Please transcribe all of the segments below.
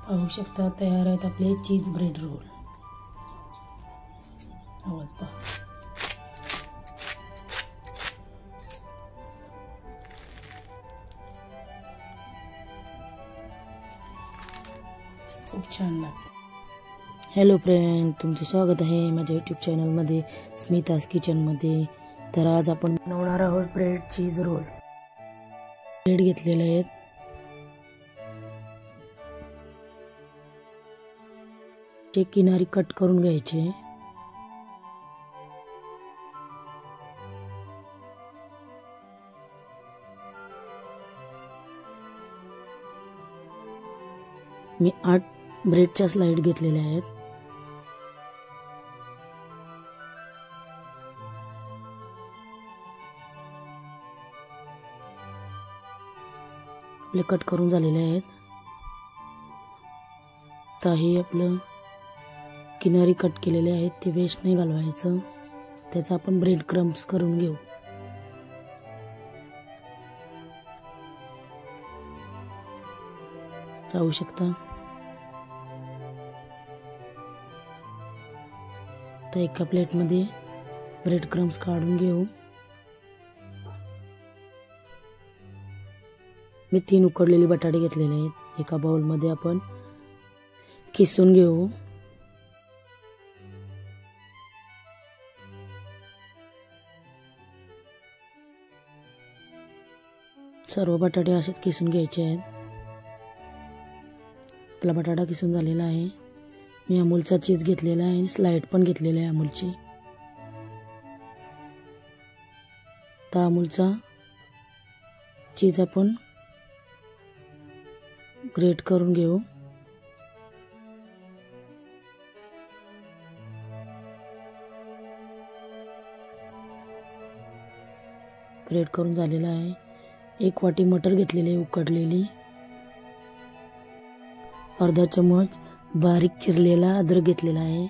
पाहू शकता तयार आहेत आपले चीज ब्रेड रोल। आवाज पहा। खूप छान लागतं। हॅलो फ्रेंड, तुमचे स्वागत आहे माझ्या यूट्यूब चॅनलमध्ये स्मिताज किचनमध्ये। तर आज आपण बनवणार आहोत ब्रेड चीज रोल। ब्रेड घेतलेले आहेत, ते किनारी कट करून घ्यायचे। मी 8 ब्रेडच्या स्लाइड घेतलेल्या आहेत। आपले कट करून झालेले आहेत। काही आपलं किनारी कट केलेले आहेत, ते वेस्ट नाही घालवायचं। त्याचा आपण ब्रेड क्रम्स करून घेऊ। पाहू शकता। तर एका प्लेटमध्ये ब्रेड क्रम्स काढून घेऊ। मी 3 उकडलेले बटाटे घेतलेले आहेत। एका बाउलमध्ये आपण किसून घेऊ। सर्व बटाटे असेच किसून घ्यायचे आहेत। आपला बटाटा किसून झालेला आहे। मी अमूलचा चीज घेतलेला आहे आणि स्लाइड पण घेतलेला आहे अमूलची। तर अमूलचा चीज आपण ग्रेट करून घेऊ। ग्रेट करून झालेला आहे। 1 वाटी मटर घेतलेली आहे उकडलेली। अर्धा चम्मच बारीक चिरलेला अद्रक घेतलेला आहे।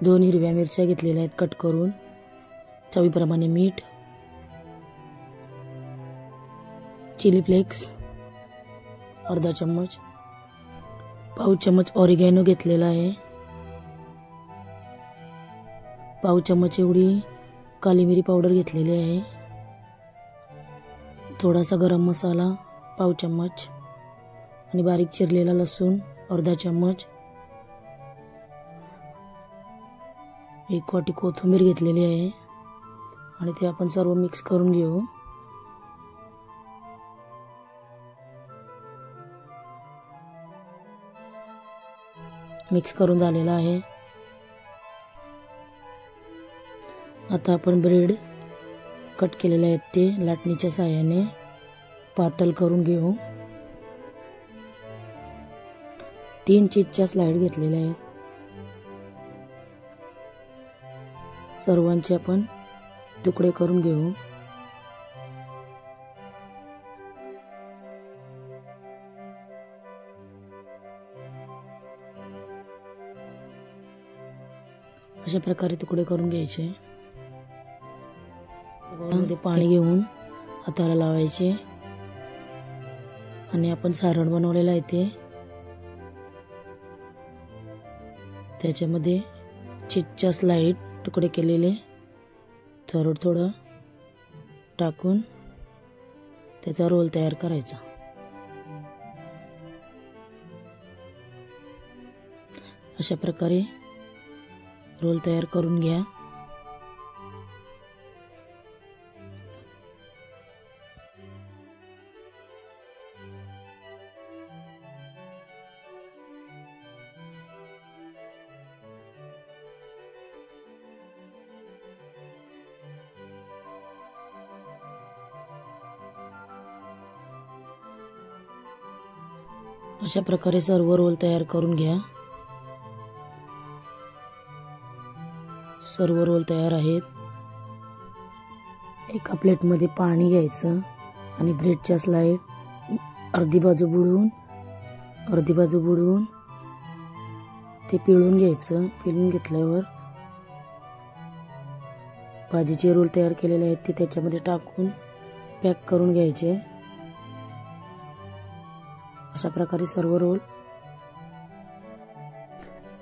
2 हिरव्या मिरच्या घेतलेल्या आहेत कट करून। चवीप्रमाणे मीठ, चिली फ्लेक्स अर्धा चम्मच, पाव चम्मच ऑरिगॅनो घेतलेला आहे। पाव चम्मच एवढी काली मिरी पावडर घेतलेली आहे। थोडासा गरम मसाला पाव चम्मच आणि बारीक चिरलेला लसूण अर्धा चम्मच। 1 वाटी कोथिंबीर घेतलेली आहे आणि ते आपण सर्व मिक्स करून घेऊ। मिक्स करून झालेला आहे। आता आपण ब्रेड कट केलेले आहेत ते लाटणीच्या साहाय्याने पातळ करून घेऊ। 3 चीजच्या स्लाइड घेतलेल्या आहेत। सर्वांचे आपण तुकडे करून घेऊ। अशा प्रकारे तुकडे करून घ्यायचे। मध्ये पाणी घेऊन हाताला लावायचे आणि आपण सारण बनवलेलं आहे ते त्याच्यामध्ये चीजच्या स्लाइड तुकडे केलेले थोडं टाकून त्याचा रोल तयार करायचा। अशा प्रकारे रोल तयार करून घ्या। अशा प्रकारे सर्व रोल तयार करून घ्या। सर्व रोल तयार आहेत। एका प्लेटमध्ये पाणी घ्यायचं आणि ब्रेडच्या स्लाइड अर्धी बाजू बुडवून ते पिळून घ्यायचं। पिळून घेतल्यावर भाजीचे रोल तयार केलेले आहेत ते त्याच्यामध्ये टाकून पॅक करून घ्यायचे। अशा प्रकारे सर्व रोल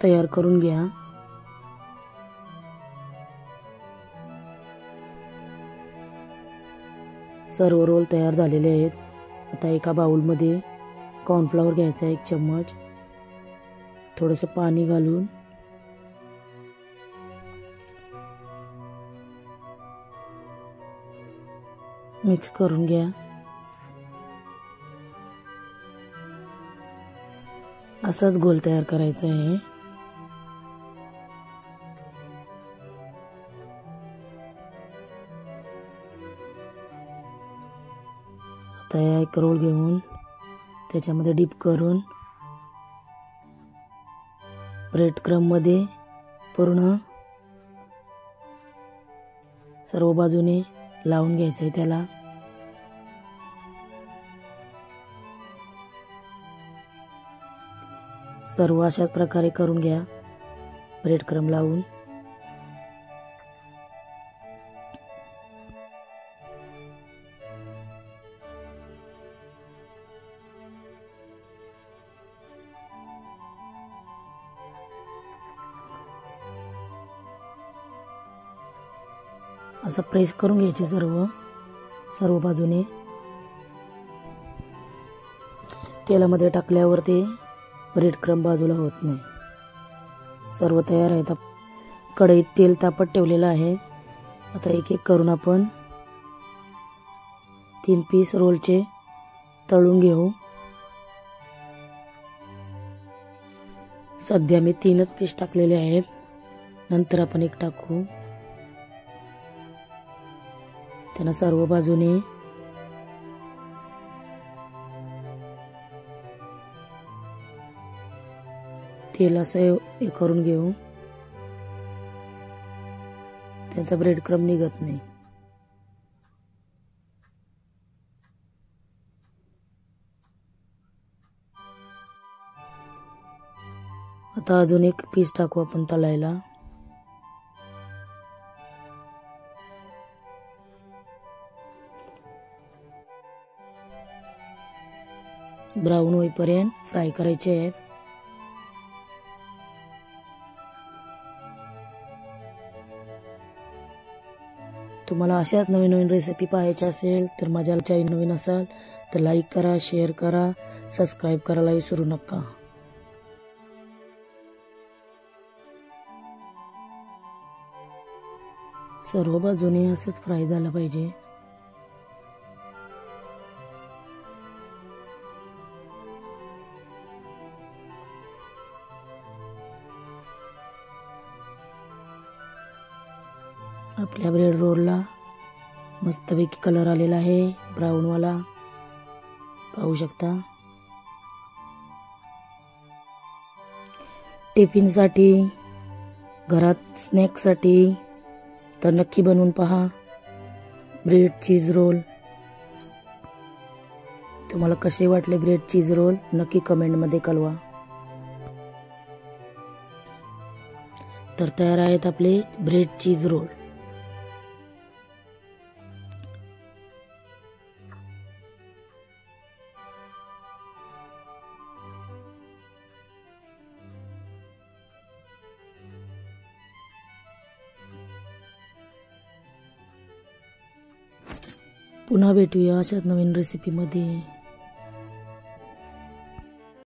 तयार करून घ्या। सर्व रोल तयार झालेले आहेत। आता एका बाउलमध्ये कॉर्नफ्लॉवर घ्यायचा 1 चम्मच, थोडंसं पाणी घालून मिक्स करून घ्या। असाच गोल तयार करायचा आहे। आता एक रोल घेऊन त्याच्यामध्ये डीप करून ब्रेड क्रम्ब मध्ये पूर्ण सर्व बाजूने लावून घ्यायचंय त्याला। सर्व अशाच प्रकारे करून घ्या ब्रेड क्रम्ब लावून। असं प्रेस करून घ्यायचे सर्व बाजूने। तेलामध्ये टाकल्यावर ते ब्रेड क्रम्ब बाजूला होत नाही। सर्व तयार आहेत। कढईत तेल तापत ठेवलेलं आहे। आता एक एक करून आपण 3 पीस रोलचे तळून घेऊ। सध्या मी 3च पीस टाकलेले आहेत, नंतर आपण एक टाकू। त्यांना सर्व बाजूने तेल असं हे करून घेऊ, त्यांचा ब्रेड क्रम्ब निघत नाही। आता अजून एक पीस टाकू आपण तळायला। ब्राऊन होईपर्यंत फ्राय करायचे आहेत। तुम्हाला अशाच नवीन नवीन रेसिपी पाहायच्या असेल तर माझ्या चॅनल नवीन असाल तर लाईक करा, शेअर करा, सबस्क्राईब करायला विसरू नका। सर्व बाजूने असंच फ्राय झालं पाहिजे। आपल्या ब्रेड रोलला मस्तपैकी कलर आलेला आहे, ब्राऊन वाला, पाहू शकता। टिफिनसाठी, घरात स्नॅक्ससाठी तर नक्की बनवून पहा ब्रेड चीज रोल। तुम्हाला कसे वाटले ब्रेड चीज रोल नक्की कमेंट मध्ये कळवा। तर तयार आहेत आपले ब्रेड चीज रोल। पुन्हा भेटूया अशाच नवीन रेसिपीमध्ये।